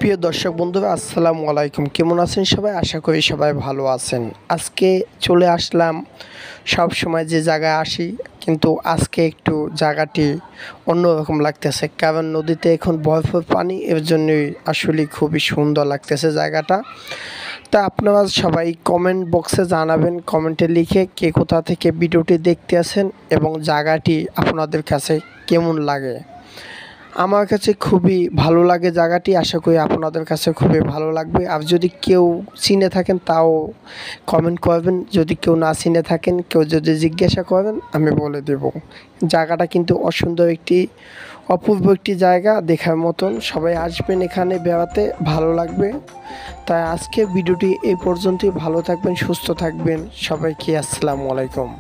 প্রিয় দর্শক বন্ধুরা, আসসালামু আলাইকুম। কেমন আছেন সবাই? আশা করি সবাই ভালো আছেন। আজকে চলে আসলাম, সব সময় যে জায়গায় আসি কিন্তু আজকে একটু জায়গাটি অন্যরকম লাগতেছে, কারণ নদীতে এখন ভরপুর পানি, এর জন্যই আসলে খুবই সুন্দর লাগতেছে জায়গাটা। তা আপনারা সবাই কমেন্ট বক্সে জানাবেন, কমেন্টে লিখে কে কোথা থেকে ভিডিওটি দেখতে আসেন এবং জায়গাটি আপনাদের কাছে কেমন লাগে। আমার কাছে খুবই ভালো লাগে জায়গাটি, আশা করি আপনাদের কাছে খুবই ভালো লাগবে। আর যদি কেউ চিনে থাকেন তাও কমেন্ট করবেন, যদি কেউ না চিনে থাকেন, কেউ যদি জিজ্ঞাসা করেন আমি বলে দেব। জায়গাটা কিন্তু অসুন্দর একটি অপূর্ব একটি জায়গা, দেখার মতন। সবাই আসবেন এখানে বেড়াতে, ভালো লাগবে। তাই আজকের ভিডিওটি এই পর্যন্তই। ভালো থাকবেন, সুস্থ থাকবেন সবাইকে। আসসালামু আলাইকুম।